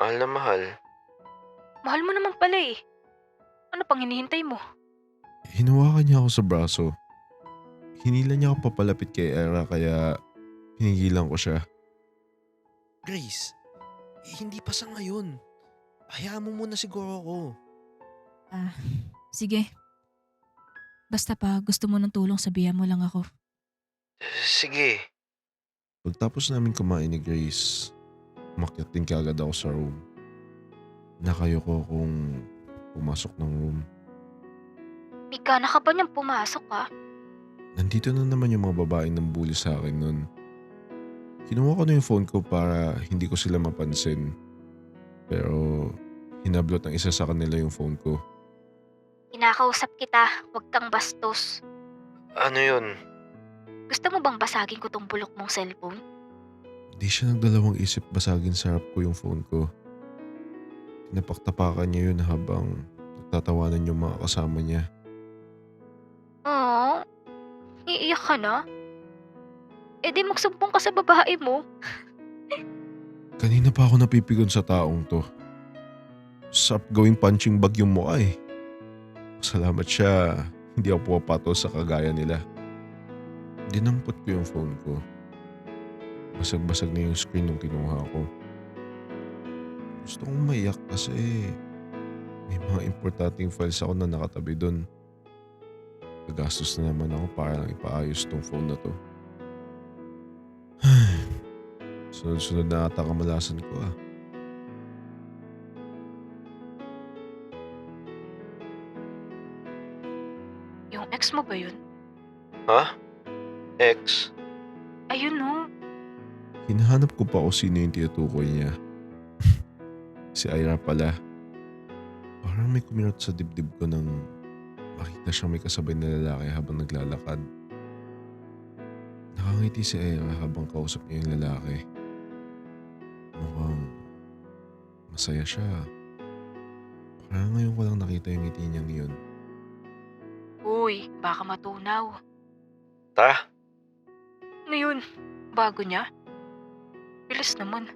Mahal na mahal. Mahal mo naman pala eh. Ano pang hinihintay mo? Hinawakan niya ako sa braso. Hinila niya ako papalapit kay Era kaya pinigilan ko siya. Grace, hindi pa sa ngayon. Hayaan mo muna siguro ako. Ah, sige. Basta pa gusto mo ng tulong sabihan mo lang ako. Sige. Pagtapos namin kumain ni Grace, umakyat din kaagad ako sa room. Nakayoko akong pumasok ng room. May gana ka ba niyang pumasok ha? Nandito na naman yung mga babaeng nambuli sa akin nun. Kinuha ko na yung phone ko para hindi ko sila mapansin. Pero hinablot ng isa sa kanila yung phone ko. Kinakausap kita, huwag kang bastos. Ano yun? Gusto mo bang basagin ko tong bulok mong cellphone? Hindi siya nagdalawang isip basagin sa harap ko yung phone ko. Tinapaktapakan niya yun habang nagtatawanan yung mga kasama niya. Oo, iiyak ka na? E di magsumbong ka sa babae mo. Kanina pa ako napipigon sa taong to. Sarap gawing punching bag yung mukha eh. Salamat siya, hindi ako pumapato sa kagaya nila. Dinampot ko yung phone ko. Basag-basag na yung screen nung kinuha ko. Gusto kong maiyak kasi may mga importanteng files ako na nakatabi doon. Nagastos na naman ako para lang ipaayos tong phone na to. Sunod-sunod na ata kamalasan ko ah. Yung ex mo ba yun? Ha? Ex? Ayun no. Hinahanap ko pa kung sino yung tinutukoy niya. Si Ira pala. Parang may kumirot sa dibdib ko nang makita siyang may kasabay na lalaki habang naglalakad. Nakangiti si Ira habang kausap niya yung lalaki. Mukhang masaya siya. Parang ngayon ko lang nakita yung ngiti niyang yun. Uy, baka matunaw. Tara. Ano yun? Bago niya? Bilis naman.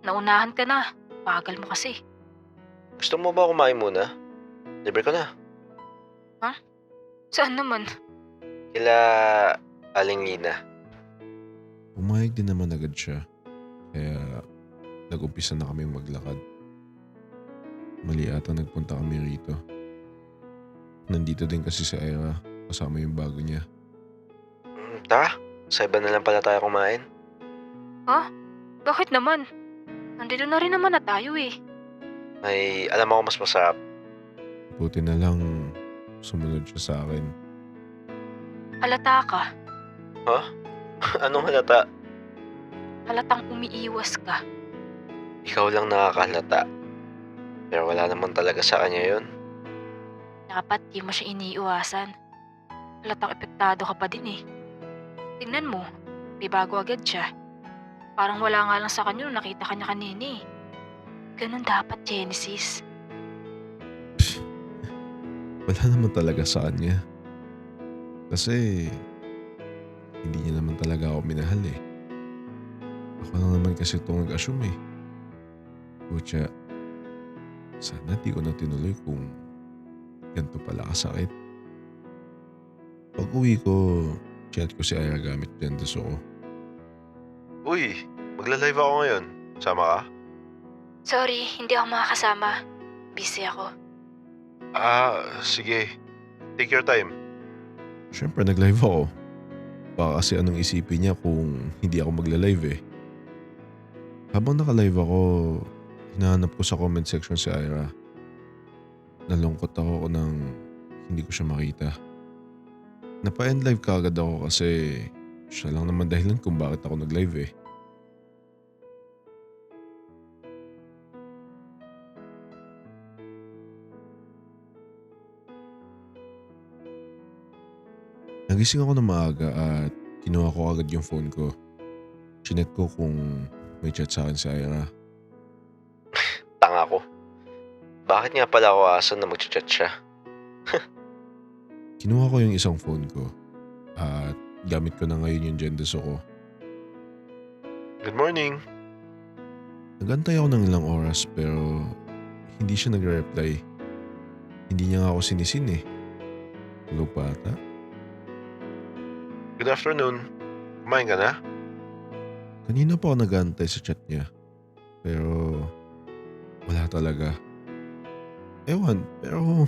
Naunahan ka na. Bagal mo kasi. Gusto mo ba kumain muna? Libre ko na. Saan naman? Kila Aling Lina. Pumayag din naman agad siya. Kaya nag-umpisa na kami maglakad. Mali ata nagpunta kami rito. Nandito din kasi si Ira kasama yung bago niya. Tara, sa iba na lang pala tayo kumain. Ha? Bakit naman? Nandito na rin naman na tayo eh. May alam ako mas masarap. Buti na lang sumunod siya sa akin. Halata ka. Ha? Anong halata? Halatang umiiwas ka. Ikaw lang nakakahalata. Pero wala naman talaga sa kanya yun. Dapat di mo siya iniiwasan. Halatang epektado ka pa din eh. Tingnan mo, may bago agad siya. Parang wala nga lang sa kanya nung nakita kanya kanina eh. Ganun dapat, Genesis. Wala naman talaga sa kanya. Kasi hindi niya naman talaga ako minahal eh. Ako lang naman kasi itong nag-assume eh. Kutya, sana di ko na tinuloy kung ganito pala kasakit. Pag uwi ko, chat ko si Aya gamit Gendes ako. Uy, magla-live ako ngayon. Sama ka? Sorry, hindi ako makakasama. Busy ako. Sige. Take your time. Siyempre nag-live ako. Baka kasi anong isipin niya kung hindi ako magla-live eh. Habang naka-live ako, hinahanap ko sa comment section si Ira. Nalungkot ako nang hindi ko siya makita. Napa-end live kaagad ako kasi siya lang naman dahilan kung bakit ako nag-live eh. Nagising ako na maaga at kinuha ko agad yung phone ko. Chinet ko kung may chat sa akin si Ira. Tanga ko. Bakit nga pala ako asan na mag-chat siya? Kinuha ko yung isang phone ko at gamit ko na ngayon yung Gendes ko. Good morning. Nagantay ako ng ilang oras pero hindi siya nagre-reply. Hindi niya nga ako sinisin eh. Tulog pa ata? Good afternoon. Kumain ka na? Kanina pa ako nag-aantay sa chat niya. Pero wala talaga. Ewan, pero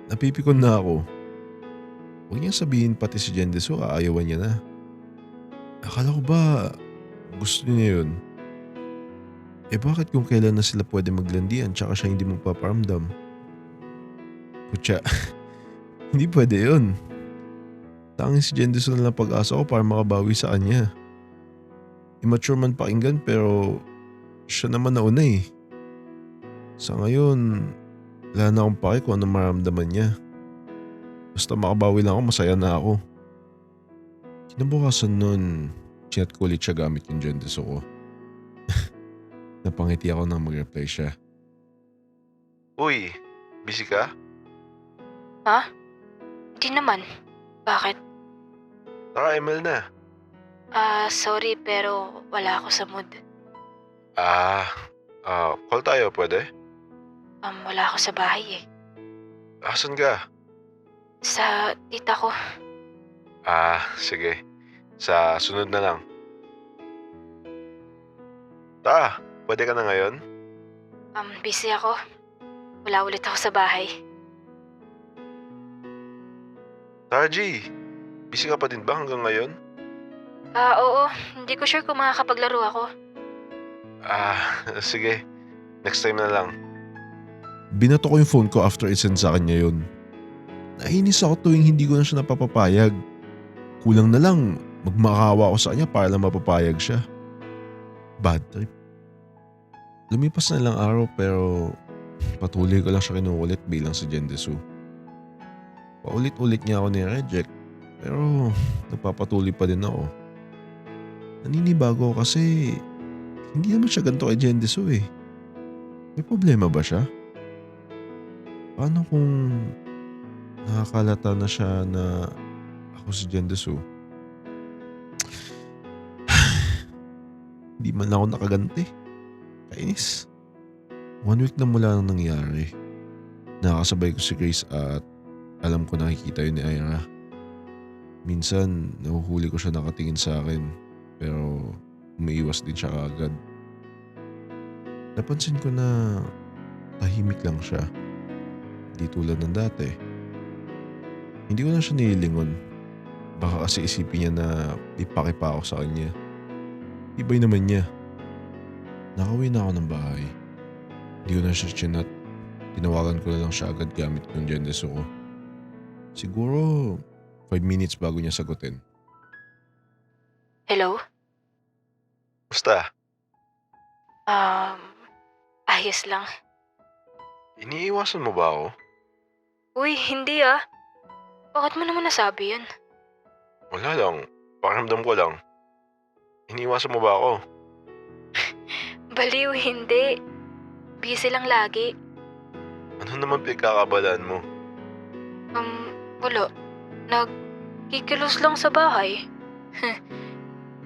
napipikon na ako. Huwag niyang sabihin pati si Jendesu aayawan niya na. Akala ko ba gusto niya yun? Bakit kung kailan na sila pwede maglandian tsaka siya hindi magpaparamdam? Putya, hindi pwede yun. Tanging si Jendesu na lang pag-asa ko para makabawi sa kanya. Immature man pakinggan pero siya naman nauna eh. Sa ngayon, wala na akong pake kung ano maramdaman niya. Basta makabawi lang ako, masaya na ako. Kinabukasan nun, chinat ko ulit siya gamit yung Jendesu ko. Napangiti ako nang mag-reply siya. Uy, busy ka? Ha? Hindi naman. Bakit? Tara, ML na. Sorry pero wala ako sa mood. Call tayo, pwede? Wala ako sa bahay eh. Asan ka? Sa tita ko. Sige. Sa sunod na lang. Tara, pwede ka na ngayon? Busy ako. Wala ulit ako sa bahay. Tara, G. Busy ka pa din ba hanggang ngayon? Oo. Hindi ko sure kung makakapaglaro ako. Sige. Next time na lang. Binato ko yung phone ko after isend sa kanya yun. Nainis ako tuwing hindi ko na siya napapapayag. Kulang na lang magmakawa ako sa kanya para lang mapapayag siya. Bad trip. Lumipas na lang araw pero patuloy ko lang siya kinukulit bilang si Jendesu. Paulit-ulit niya ako ni-reject pero nagpapatuloy pa din ako. Naninibago ako kasi hindi naman siya ganito kay Jendesu eh. May problema ba siya? Paano kung nakakalata na siya na ako si Jendesu? Hindi man lang ako nakaganti. Kainis. 1 week na mula nang nangyari. Nakakasabay ko si Grace at alam ko nakikita yun ni Ira. Minsan nahuhuli ko siya nakatingin sa akin pero umiiwas din siya kaagad. Napansin ko na tahimik lang siya. Hindi tulad ng dati. Hindi ko na siya nililingon. Baka kasi isipin niya na ipake pa ako sa kanya. Ibay naman niya. Nakauwi na ako ng bahay. Hindi ko na siya chinat. Tinawagan ko na lang siya agad gamit yung Jendesu ko. Siguro 5 minutes bago niya sagutin. Hello? Basta, Ayos lang. iniiwasan mo ba ako? Uy, hindi ah. Bakit mo naman nasabi yan? Wala lang. Pakiramdam ko lang. Iniiwasan mo ba ako? Baliw, hindi. Busy lang lagi. Ano naman pinagkakabalaan mo? Wala. Nagkikilos lang sa bahay.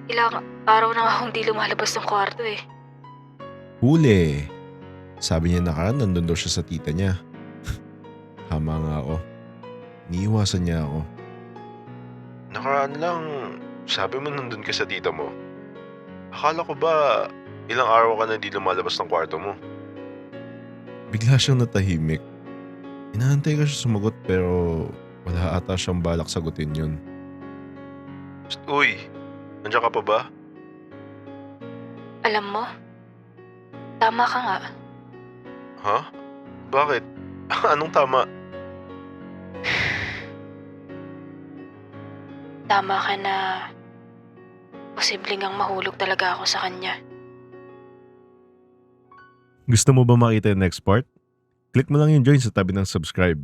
Ilang araw na akong di lumalabas ng kwarto eh. Huli. Sabi niya nakaraan nandun daw siya sa tita niya. Tama nga ako. Iniiwasan niya ako. Nakaraan lang, sabi mo nandun ka sa tita mo. Akala ko ba ilang araw ka na di lumalabas ng kwarto mo? Bigla siyang natahimik. Inaantay ko siya sumagot pero wala ata siyang balak sagutin yun. Uy, nandiyan ka pa ba? Alam mo, tama ka nga. Ha? Bakit? Anong tama? Tama ka na posibleng ang mahulog talaga ako sa kanya. Gusto mo ba makita yung next part? Click mo lang yung join sa tabi ng subscribe.